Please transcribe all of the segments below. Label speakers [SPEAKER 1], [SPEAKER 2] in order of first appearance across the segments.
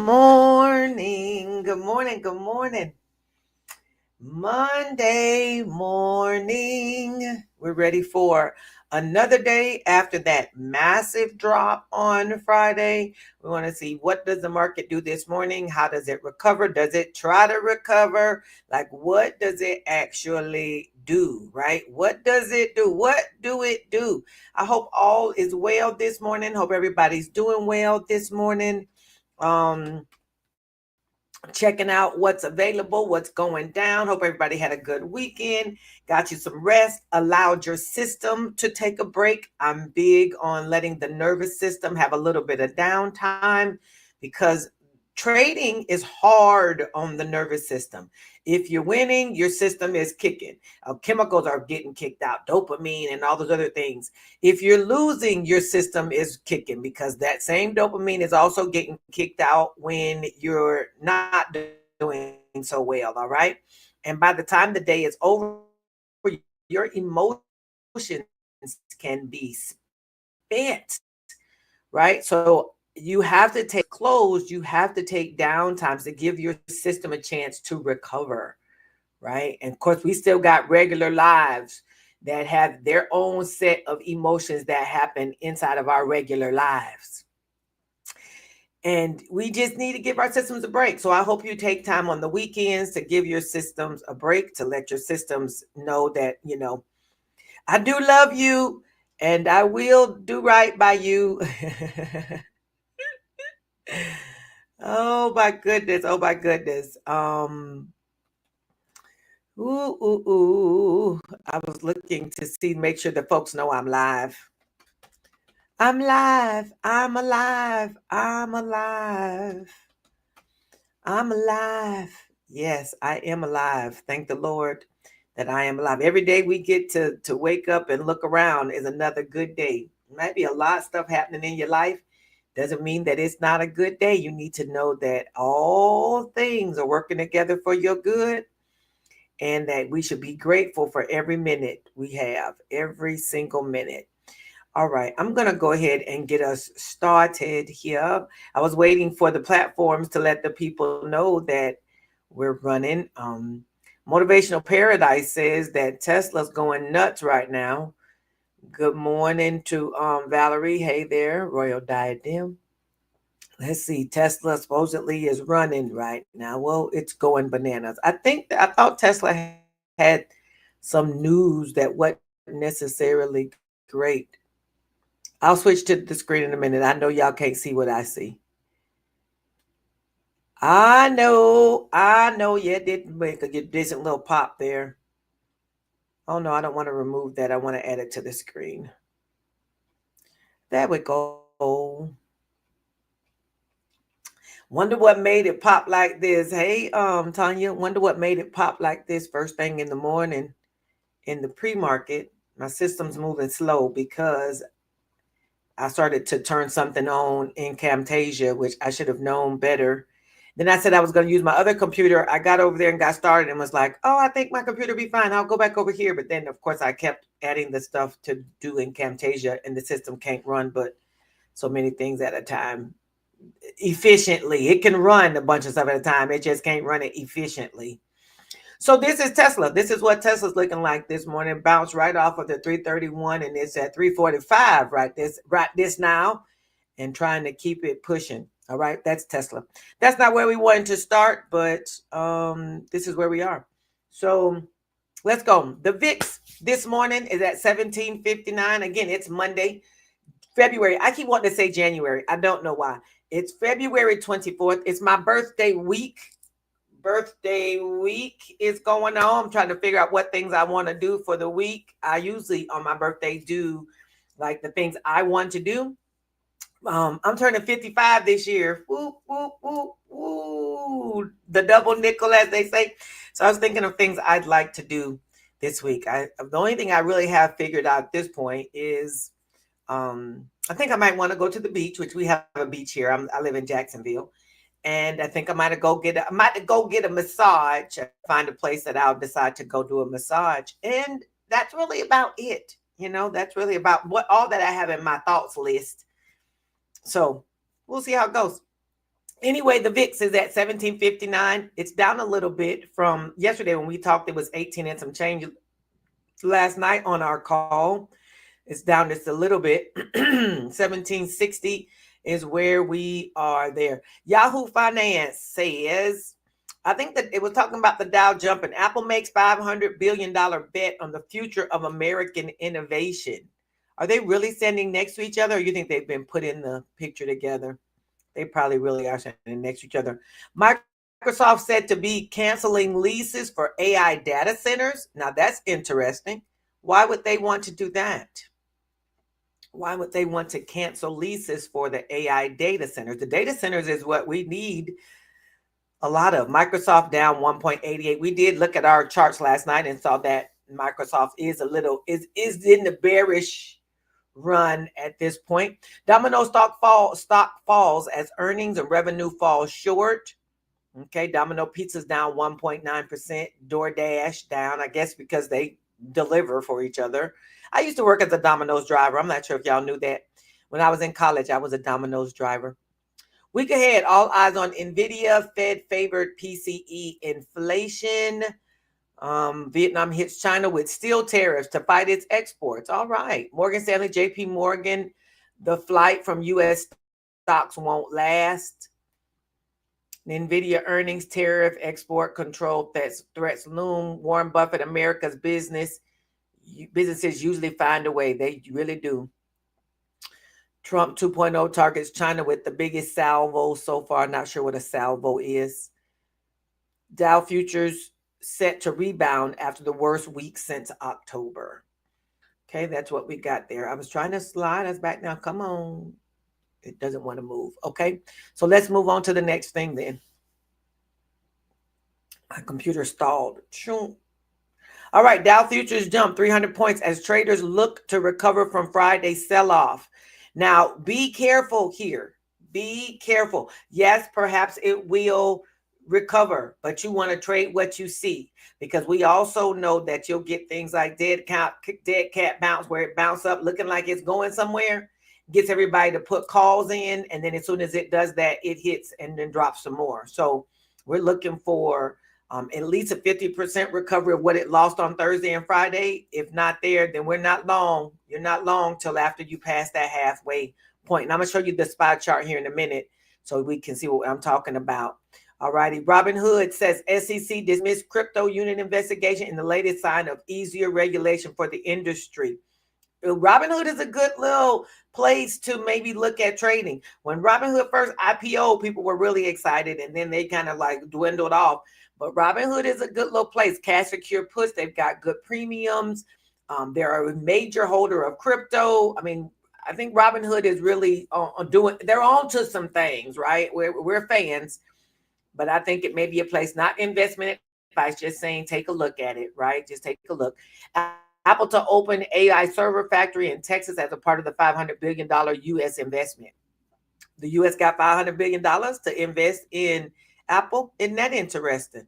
[SPEAKER 1] morning. Good morning. Good morning. Monday morning. We're ready for another day after that massive drop on Friday. We want to see, what does the market do this morning? How does it recover? Does it try to recover? Like, what does it actually do, right? What does it do? What do it do? I hope all is well this morning. Hope everybody's doing well this morning. Checking out what's available, what's going down. Hope everybody had a good weekend, got you some rest, allowed your system to take a break. I'm big on letting the nervous system have a little bit of downtime because trading is hard on the nervous system. If you're winning, your system is kicking. Chemicals are getting kicked out, dopamine and all those other things. If you're losing, your system is kicking because that same dopamine is also getting kicked out when you're not doing so well. All right. And by the time the day is over, your emotions can be spent, right? So you have to take closed, you have to take downtimes to give your system a chance to recover, right? And of course, we still got regular lives that have their own set of emotions that happen inside of our regular lives. And we just need to give our systems a break. So I hope you take time on the weekends to give your systems a break, to let your systems know that, I do love you and I will do right by you. Oh my goodness. Oh my goodness. I was looking to see, make sure the folks know I'm live. I'm live. I'm alive. I'm alive. I'm alive. Yes, I am alive. Thank the Lord that I am alive. Every day we get to wake up and look around is another good day. Might be a lot of stuff happening in your life. Doesn't mean that it's not a good day. You need to know that all things are working together for your good and that we should be grateful for every minute we have, every single minute. All right, I'm going to go ahead and get us started here. I was waiting for the platforms to let the people know that we're running. Motivational Paradise says that Tesla's going nuts right now. Good morning to Valerie. Hey there, Royal Diadem. Let's see, Tesla supposedly is running right now. Well, it's going bananas. I thought Tesla had some news that wasn't necessarily great. I'll switch to the screen in a minute. I know y'all can't see what I see. I know. Yeah, it did make a decent little pop there. Oh no, I don't want to remove that. I want to add it to the screen. There we go. Wonder what made it pop like this. Hey, Tanya, wonder what made it pop like this first thing in the morning in the pre-market. My system's moving slow because I started to turn something on in Camtasia, which I should have known better. Then I said I was going to use my other computer. I got over there and got started and was like, oh, I think my computer be fine. I'll go back over here. But then, of course, I kept adding the stuff to do in Camtasia, and the system can't run but so many things at a time efficiently. It can run a bunch of stuff at a time. It just can't run it efficiently. So this is Tesla. This is what Tesla's looking like this morning. Bounced right off of the 331 and it's at 345 right this now, and trying to keep it pushing. All right, that's Tesla. That's not where we wanted to start, but this is where we are. So let's go. The VIX this morning is at 1759. Again, it's Monday, February. I keep wanting to say January. I don't know why. It's February 24th. It's my birthday week. Birthday week is going on. I'm trying to figure out what things I want to do for the week. I usually on my birthday do like the things I want to do. I'm turning 55 this year. Woo, woo, woo, woo. The double nickel, as they say. So I was thinking of things I'd like to do this week. The only thing I really have figured out at this point is I think I might want to go to the beach, which we have a beach here. I live in Jacksonville. And I think I might go get a massage. Find a place that I'll decide to go do a massage. And that's really about it. That's really about all that I have in my thoughts list. So we'll see how it goes. Anyway, the VIX is at 1759. It's down a little bit from yesterday when we talked. It was 18 and some change last night on our call. It's down just a little bit. 1760 is where we are there. Yahoo Finance says, I think that it was talking about the Dow jumping. Apple makes $500 billion bet on the future of American innovation. Are they really standing next to each other, or you think they've been put in the picture together? They probably really are standing next to each other. Microsoft said to be canceling leases for AI data centers. Now that's interesting. Why would they want to do that? Why would they want to cancel leases for the AI data centers? The data centers is what we need a lot of. Microsoft down 1.88. We did look at our charts last night and saw that Microsoft is in the bearish run at this point. Domino stock falls as earnings and revenue fall short. Okay, Domino Pizza's down 1.9%. DoorDash down, I guess because they deliver for each other. I used to work as a Domino's driver. I'm not sure if y'all knew that. When I was in college, I was a Domino's driver. Week ahead, all eyes on NVIDIA. Fed favored PCE inflation. Vietnam hits China with steel tariffs to fight its exports. All right. Morgan Stanley, JP Morgan, the flight from U.S. stocks won't last. NVIDIA earnings, tariff, export control threats loom. Warren Buffett, America's businesses usually find a way. They really do. Trump 2.0 targets China with the biggest salvo so far. Not sure what a salvo is. Dow futures set to rebound after the worst week since October. Okay, that's what we got there. I was trying to slide us back now. Come on. It doesn't want to move. Okay, so let's move on to the next thing then. My computer stalled. All right, Dow futures jumped 300 points as traders look to recover from Friday's sell-off. Now, be careful here. Be careful. Yes, perhaps it will recover, but you want to trade what you see, because we also know that you'll get things like dead cat bounce, where it bounce up looking like it's going somewhere, gets everybody to put calls in, and then as soon as it does that, it hits and then drops some more. So we're looking for at least a 50% recovery of what it lost on Thursday and Friday. If not there, then we're not long. You're not long till after you pass that halfway point. And I'm going to show you the SPY chart here in a minute so we can see what I'm talking about. All righty. Robinhood says SEC dismissed crypto unit investigation in the latest sign of easier regulation for the industry. Robinhood is a good little place to maybe look at trading. When Robinhood first IPO, people were really excited, and then they kind of like dwindled off. But Robinhood is a good little place. Cash secure puts, they've got good premiums. They're a major holder of crypto. I mean, I think Robinhood is really they're on to some things, right? We're fans, but I think it may be a place, not investment advice, just saying take a look at it, right? Just take a look. Apple to open AI server factory in Texas as a part of the $500 billion U.S. investment. The U.S. got $500 billion to invest in Apple. Isn't that interesting?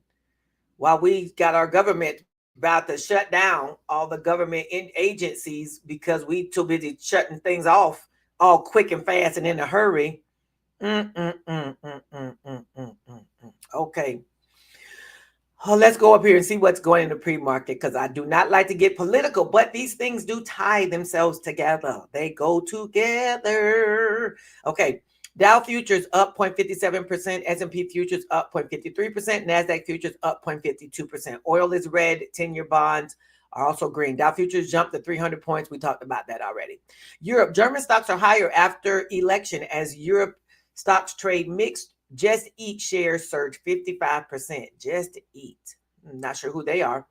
[SPEAKER 1] While we got our government about to shut down all the government agencies because we too busy shutting things off all quick and fast and in a hurry. Okay. Oh, let's go up here and see what's going in the pre-market, because I do not like to get political, but these things do tie themselves together. They go together. Okay. Dow futures up 0.57%, S&P futures up 0.53%, NASDAQ futures up 0.52%. Oil is red, 10-year bonds are also green. Dow futures jumped to 300 points. We talked about that already. Europe, German stocks are higher after election as Europe stocks trade mixed. Just Eat shares surge 55%. Just Eat. I'm not sure who they are.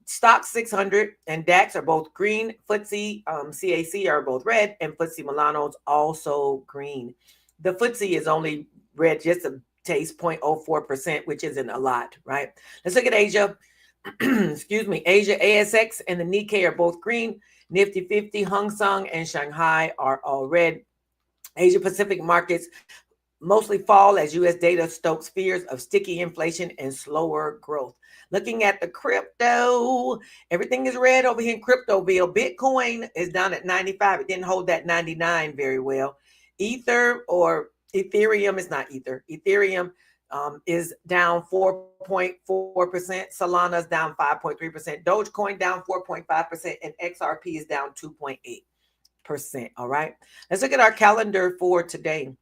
[SPEAKER 1] Stock 600 and DAX are both green. FTSE, CAC are both red, and FTSE Milano's also green. The FTSE is only red just a taste, 0.04%, which isn't a lot, right? Let's look at Asia. Excuse me. Asia, ASX and the Nikkei are both green. Nifty 50, Hang Seng, and Shanghai are all red. Asia Pacific markets mostly fall as U.S. data stokes fears of sticky inflation and slower growth. Looking at the crypto, everything is red over here in Cryptoville. Bitcoin is down at 95. It didn't hold that 99 very well. Ether Ethereum is not Ether. Ethereum is down 4.4%. Solana's down 5.3%. Dogecoin down 4.5%. And XRP is down 2.8%. All right. Let's look at our calendar for today.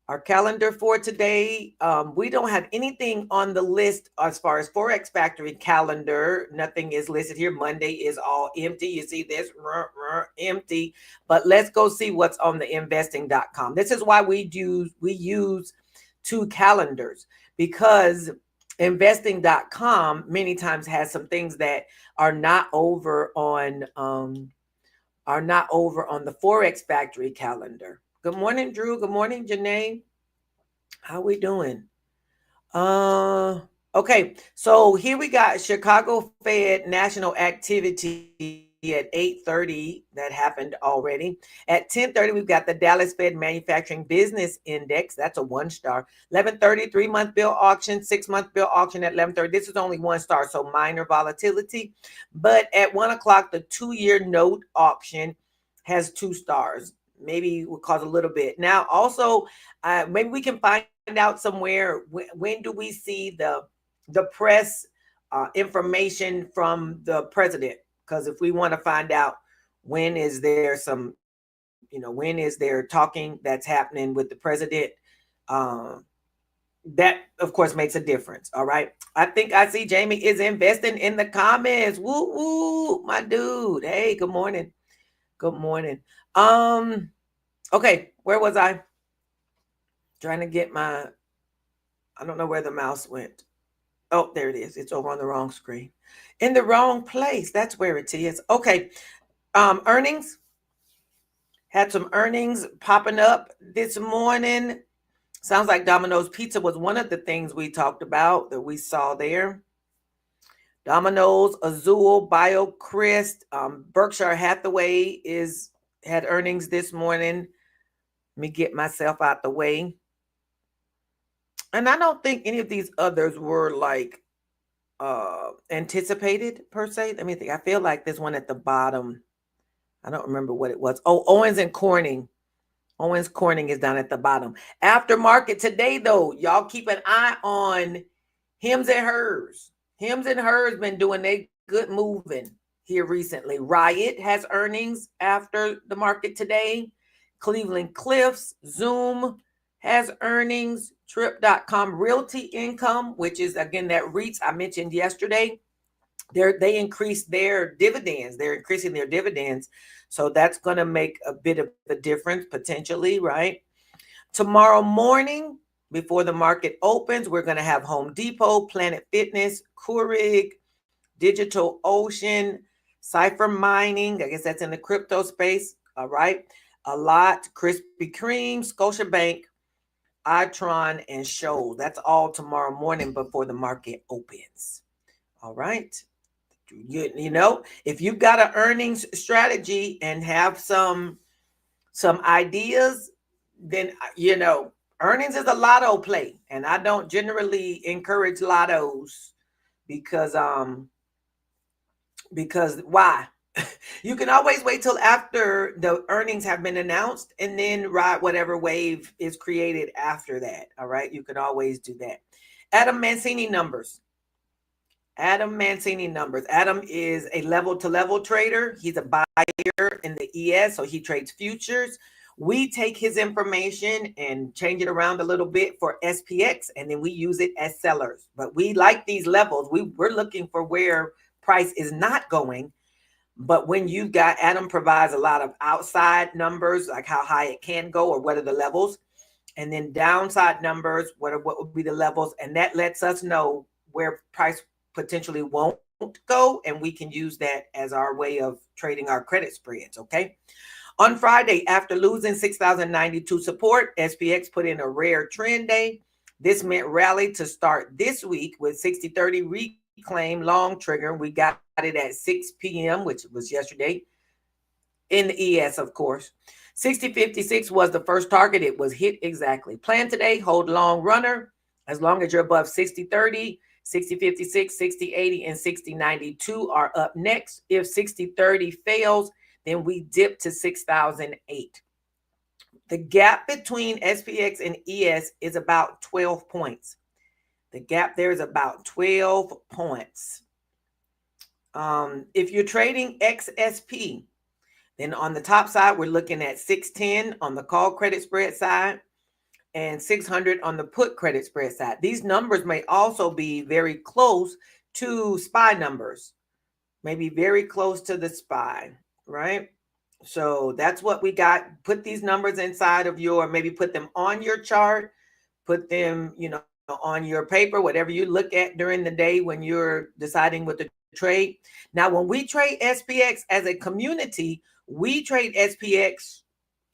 [SPEAKER 1] Our calendar for today, we don't have anything on the list as far as Forex Factory calendar. Nothing is listed here. Monday is all empty. You see this, empty. But let's go see what's on the investing.com. This is why we use two calendars, because investing.com many times has some things that are not over on the Forex Factory calendar. Good morning, Drew. Good morning, Janae. How we doing? Okay. So here we got Chicago Fed national activity at 8:30. That happened already. At 10:30, we've got the Dallas Fed Manufacturing Business Index. That's a 1-star. 11:30, 3-month bill auction, 6-month bill auction at 11:30. This is only 1 star, so minor volatility. But at 1 o'clock, the 2-year note auction has 2 stars. Maybe will cause a little bit. Now, also, maybe we can find out somewhere when do we see the press information from the president? Because if we want to find out when is there some, when is there talking that's happening with the president, that of course makes a difference. All right. I think I see Jamie is investing in the comments. Woo woo, my dude. Hey, good morning. Good morning. Okay, where was I? Trying to get I don't know where the mouse went. Oh, there it is. It's over on the wrong screen. In the wrong place. That's where it is. Okay. Earnings. Had some earnings popping up this morning. Sounds like Domino's Pizza was one of the things we talked about that we saw there. Domino's, Azul, BioCrest, Berkshire Hathaway had earnings this morning. Let me get myself out the way. And I don't think any of these others were like anticipated per se. Let me think. I feel like this one at the bottom. I don't remember what it was. Oh, Owens & Corning. Owens Corning is down at the bottom. Aftermarket today, though, y'all keep an eye on Hims and Hers. Hims and Hers been doing their good moving here recently. Riot has earnings after the market today. Cleveland Cliffs, Zoom has earnings. Trip.com Realty Income, which is again that REITs I mentioned yesterday. They increased their dividends. They're increasing their dividends. So that's going to make a bit of a difference potentially, right? Tomorrow morning, before the market opens, we're going to have Home Depot, Planet Fitness, Keurig, Digital Ocean, Cipher Mining. I guess that's in the crypto space. All right. A lot. Krispy Kreme, Scotiabank, Itron, and Show. That's all tomorrow morning before the market opens. All right. You know, if you've got an earnings strategy and have some ideas, then, earnings is a lotto play. And I don't generally encourage lottos because why? You can always wait till after the earnings have been announced and then ride whatever wave is created after that. All right. You can always do that. Adam Mancini numbers. Adam is a level-to-level trader. He's a buyer in the ES, so he trades futures. We take his information and change it around a little bit for SPX, and then we use it as sellers. But we like these levels. We're looking for where price is not going. But when you've got, Adam provides a lot of outside numbers, like how high it can go or what are the levels, and then downside numbers, what would be the levels, and that lets us know where price potentially won't go, and we can use that as our way of trading our credit spreads. Okay. On Friday, after losing 6,092 support, SPX put in a rare trend day. This meant rally to start this week with 60-30 reclaim long trigger. We got it at 6 p.m., which was yesterday in the ES, of course. 60.56 was the first target. It was hit exactly. Plan today, hold long runner. As long as you're above 60.30, 60.56, 60.80, and 60.92 are up next. If 60.30 fails, then we dip to 6,008. The gap between SPX and ES is about 12 points. The gap there is about 12 points. If you're trading XSP, then on the top side, we're looking at 610 on the call credit spread side and 600 on the put credit spread side. These numbers may also be very close to SPY numbers, maybe very close to the SPY, right? So that's what we got. Put these numbers inside of your, maybe put them on your chart, put them, on your paper, whatever you look at during the day when you're deciding what to trade. Now, when we trade SPX as a community, we trade SPX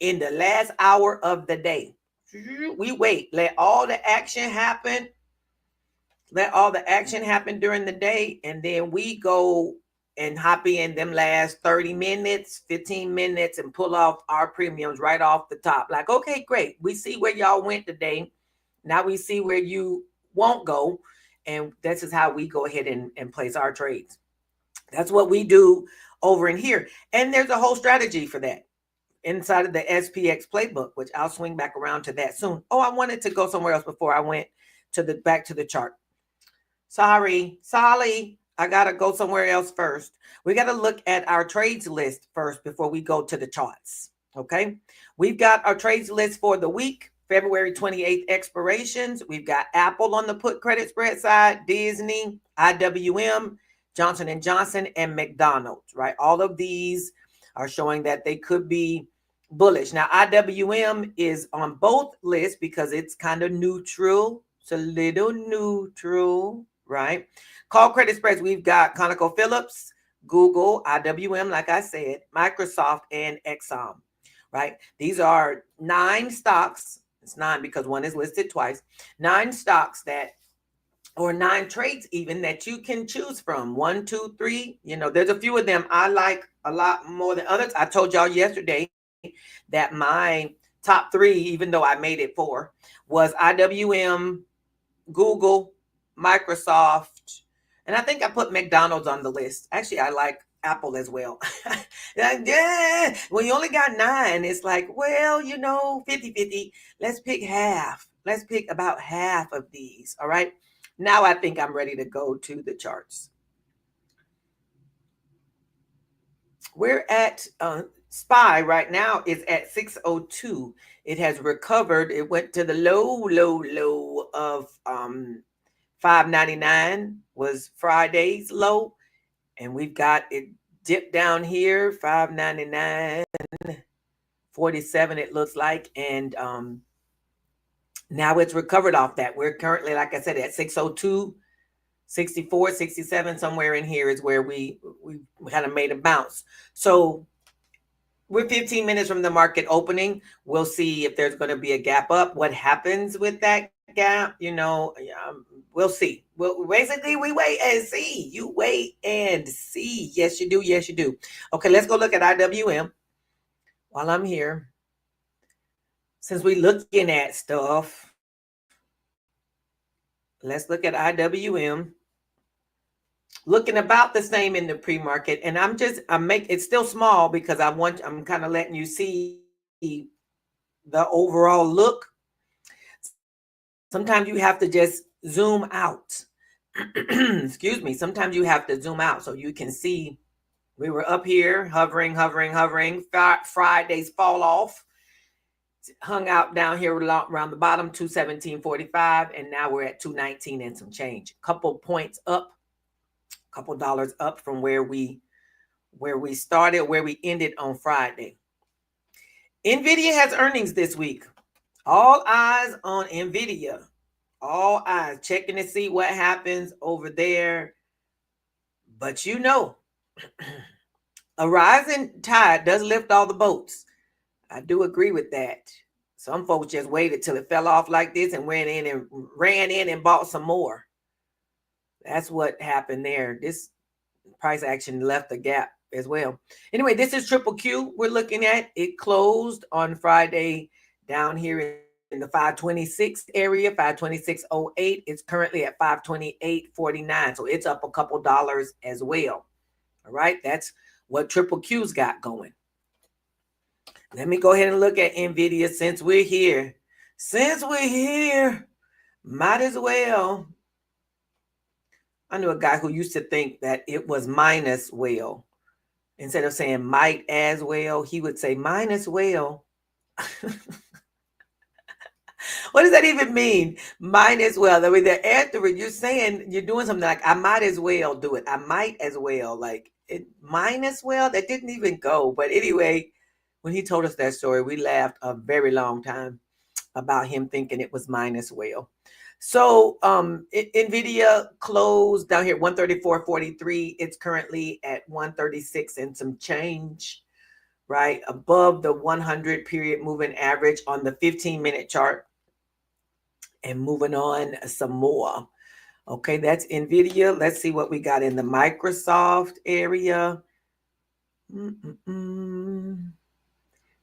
[SPEAKER 1] in the last hour of the day. We wait, let all the action happen. Let all the action happen during the day, and then we go and hop in them last 30 minutes, 15 minutes, and pull off our premiums right off the top. Like, okay, great. We see where y'all went today. Now we see where you won't go. And this is how we go ahead and place our trades. That's what we do over in here. And there's a whole strategy for that inside of the SPX playbook, which I'll swing back around to that soon. Oh, I wanted to go somewhere else before I went to the back to the chart. Sorry, I got to go somewhere else first. We got to look at our trades list first before we go to the charts. Okay. We've got our trades list for the week, February 28th expirations. We've got Apple on the put credit spread side, Disney, IWM, Johnson & Johnson, and McDonald's, right? All of these are showing that they could be bullish. Now, IWM is on both lists because it's kind of neutral. It's a little neutral, right? Call credit spreads, we've got ConocoPhillips, Google, IWM, like I said, Microsoft, and Exxon, right? These are 9 stocks. It's 9 because one is listed twice. 9 stocks or 9 trades even that you can choose from. 1, 2, 3. There's a few of them I like a lot more than others. I told y'all yesterday that my top 3, even though I made it 4, was IWM, Google, Microsoft, and I think I put McDonald's on the list. Actually, I like Apple as well. Yeah, when you only got 9, it's like, well, 50-50. Let's pick half. Let's pick about half of these. All right. Now I think I'm ready to go to the charts. We're at SPY right now is at 602. It has recovered. It went to the low of 599 was Friday's low, and we've got it dipped down here, 599.47 it looks like, and now it's recovered off that. We're currently, like I said, at 602, 64, 67, somewhere in here is where we kind of made a bounce. So we're 15 minutes from the market opening. We'll see if there's going to be a gap up. What happens with that gap, we'll see. Well, basically, we wait and see. You wait and see. Yes, you do. Yes, you do. Okay, let's go look at IWM while I'm here. Since we're looking at stuff, let's look at IWM. Looking about the same in the pre-market, and it's still small because I'm kind of letting you see the overall look. Sometimes you have to just zoom out. Excuse me. Sometimes you have to zoom out so you can see. We were up here hovering. Friday's fall off. Hung out down here around the bottom, 217.45, and now we're at 219 and some change. Couple points up. Couple dollars up from where we started, where we ended on Friday. Nvidia has earnings this week. All eyes on Nvidia. All eyes checking to see what happens over there. But a rising tide does lift all the boats. I do agree with that. Some folks just waited till it fell off like this and ran in and bought some more. That's what happened there. This price action left a gap as well. Anyway, this is Triple Q we're looking at. It closed on Friday down here in the 526 area, 526.08. It's currently at 528.49. So it's up a couple dollars as well. All right. That's what Triple Q's got going. Let me go ahead and look at NVIDIA since we're here. Since we're here, might as well. I knew a guy who used to think that it was minus well. Instead of saying might as well, he would say might as well. What does that even mean? Might as well. I mean, the after you're saying you're doing something like I might as well do it. I might as well. Like it might as well. That didn't even go. But anyway, when he told us that story, we laughed a very long time about him thinking it was mine as well. So NVIDIA closed down here 134.43. It's currently at 136 and some change, right? Above the 100 period moving average on the 15-minute chart. And moving on some more. Okay, that's NVIDIA. Let's see what we got in the Microsoft area.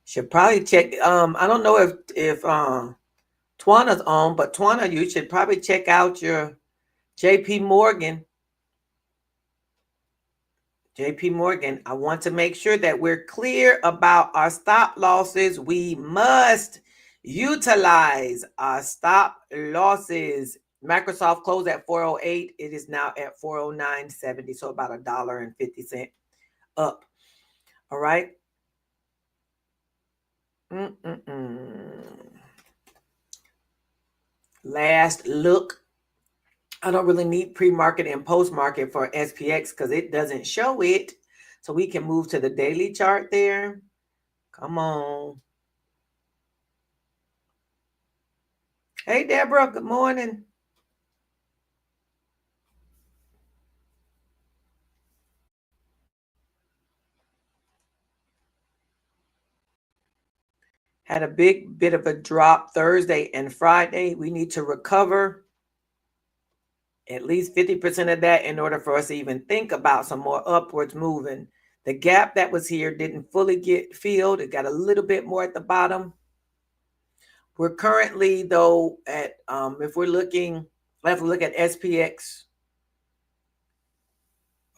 [SPEAKER 1] Should probably check. I don't know if Twana's on, but Twana, you should probably check out your JP Morgan. JP Morgan, I want to make sure that we're clear about our stop losses. We must utilize our stop losses. Microsoft closed at 408. It is now at 409.70, so about $1.50 up. All right. Last look. I don't really need pre-market and post-market for SPX because it doesn't show it. So we can move to the daily chart there. Come on. Hey, Deborah, good morning. Had a big bit of a drop Thursday and Friday. We need to recover at least 50% of that in order for us to even think about some more upwards moving. The gap that was here didn't fully get filled. It got a little bit more at the bottom. We're currently, though, at if we're looking, I have to look at SPX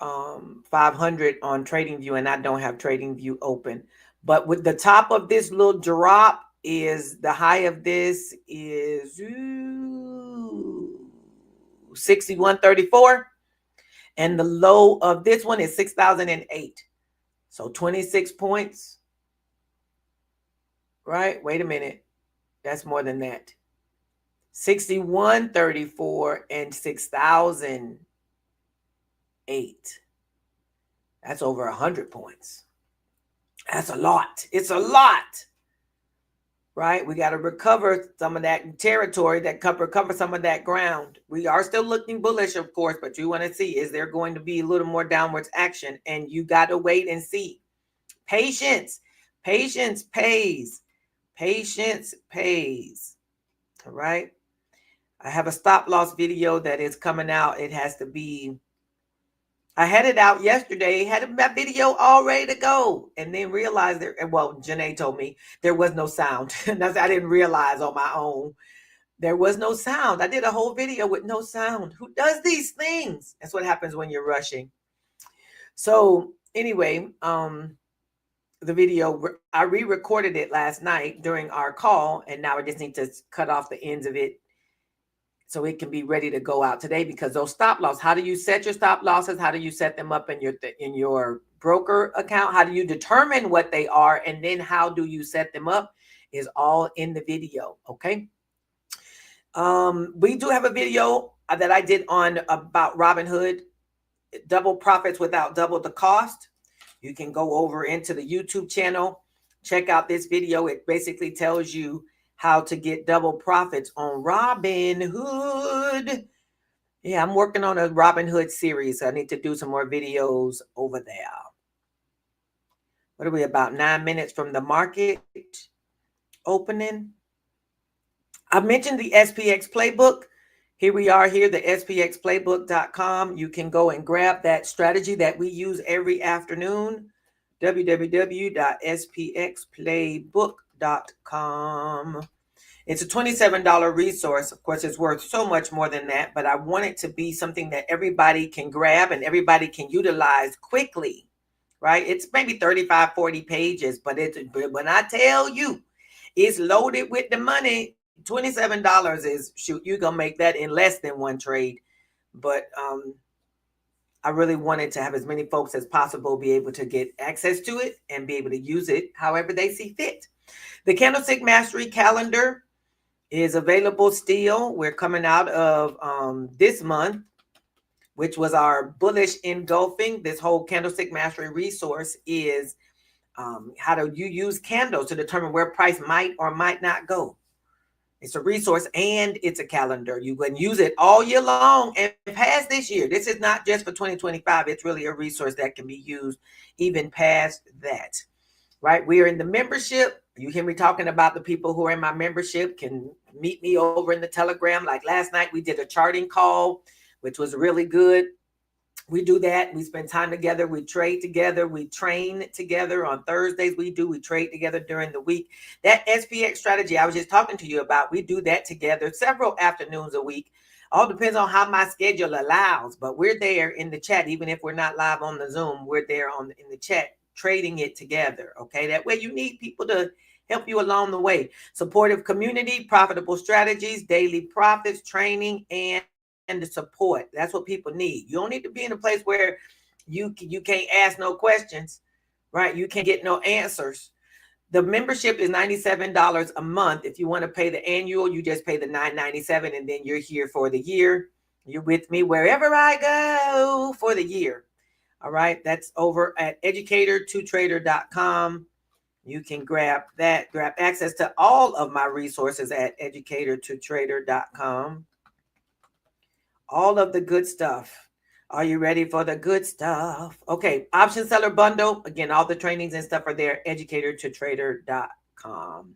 [SPEAKER 1] 500 on TradingView, and I don't have TradingView open. But with the top of this little drop is the high of this is 61.34, and the low of this one is 6,008. So 26 points. Right? Wait a minute. That's more than that. 61.34 and 6,008. That's over 100 points. That's a lot. It's a lot. Right? We got to recover some of that territory, recover some of that ground. We are still looking bullish, of course, but you want to see, is there going to be a little more downwards action? And you got to wait and see. Patience. Patience pays. Patience pays. All right. I have a stop loss video that is coming out. It has to be, I had it out yesterday, had my video all ready to go, and then realized that, well, Janae told me there was no sound. I didn't realize on my own. There was no sound. I did a whole video with no sound. Who does these things? That's what happens when you're rushing. So anyway, the video, I re-recorded it last night during our call, and now I just need to cut off the ends of it so it can be ready to go out today, because those stop loss, how do you set your stop losses? How do you set them up in your broker account? How do you determine what they are? And then how do you set them up is all in the video. Okay. We do have a video that I did on about Robinhood, double profits without double the cost. You can go over into the YouTube channel, check out this video. It basically tells you how to get double profits on Robinhood. Yeah, I'm working on a Robinhood series. I need to do some more videos over there. What are we, about 9 minutes from the market opening? I mentioned the SPX playbook. Here we are here, the spxplaybook.com. You can go and grab that strategy that we use every afternoon. www.spxplaybook.com. It's a $27 resource. Of course, it's worth so much more than that, but I want it to be something that everybody can grab and everybody can utilize quickly, right? It's maybe 35, 40 pages, but when I tell you it's loaded with the money, $27 is, shoot, you're gonna make that in less than one trade. But I really wanted to have as many folks as possible be able to get access to it and be able to use it however they see fit. The Candlestick Mastery Calendar is available still. We're coming out of this month, which was our bullish engulfing. This whole Candlestick Mastery resource is how do you use candles to determine where price might or might not go. It's a resource and it's a calendar. You can use it all year long and past this year. This is not just for 2025. It's really a resource that can be used even past that, right? We are in the membership. You hear me talking about the people who are in my membership can meet me over in the Telegram. Like last night, we did a charting call, which was really good. We do that. We spend time together. We trade together. We train together. On Thursdays, we trade together during the week. That SPX strategy I was just talking to you about, we do that together several afternoons a week. All depends on how my schedule allows, but we're there in the chat. Even if we're not live on the Zoom, we're there in the chat trading it together. Okay, that way you need people to help you along the way. Supportive community, profitable strategies, daily profits, training, and the support. That's what people need. You don't need to be in a place where you can't ask no questions, right? You can't get no answers. The membership is $97 a month. If you want to pay the annual, you just pay the $9.97, and then you're here for the year. You're with me wherever I go for the year. All right, that's over at educator2trader.com. You can grab access to all of my resources at educator2trader.com. All of the good stuff. Are you ready for the good stuff? Okay, option seller bundle. Again, all the trainings and stuff are there. Educator2trader.com.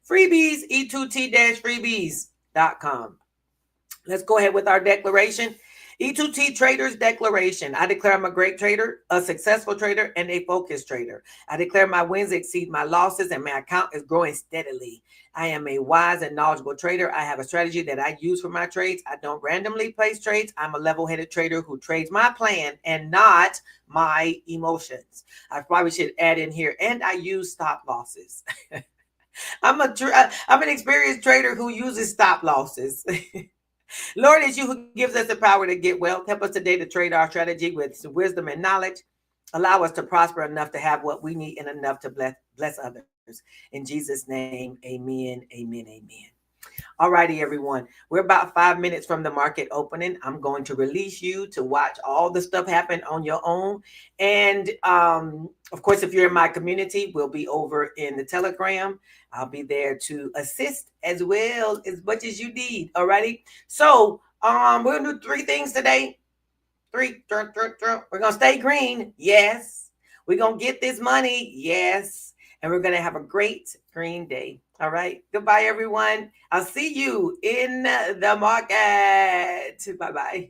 [SPEAKER 1] Freebies, E2T-freebies.com. Let's go ahead with our declaration. E2T Traders Declaration. I declare I'm a great trader, a successful trader, and a focused trader. I declare my wins exceed my losses and my account is growing steadily. I am a wise and knowledgeable trader. I have a strategy that I use for my trades. I don't randomly place trades. I'm a level-headed trader who trades my plan and not my emotions. I probably should add in here, and I use stop losses. I'm an experienced trader who uses stop losses. Lord, it's you who gives us the power to get wealth. Help us today to trade our strategy with some wisdom and knowledge. Allow us to prosper enough to have what we need and enough to bless others. In Jesus' name, amen, amen, amen. All righty, everyone. We're about 5 minutes from the market opening. I'm going to release you to watch all the stuff happen on your own. And of course, if you're in my community, we'll be over in the Telegram. I'll be there to assist as well as much as you need. All righty. So we're going to do 3 things today. 3. We're going to stay green. Yes. We're going to get this money. Yes. And we're going to have a great green day. All right. Goodbye, everyone. I'll see you in the market. Bye-bye.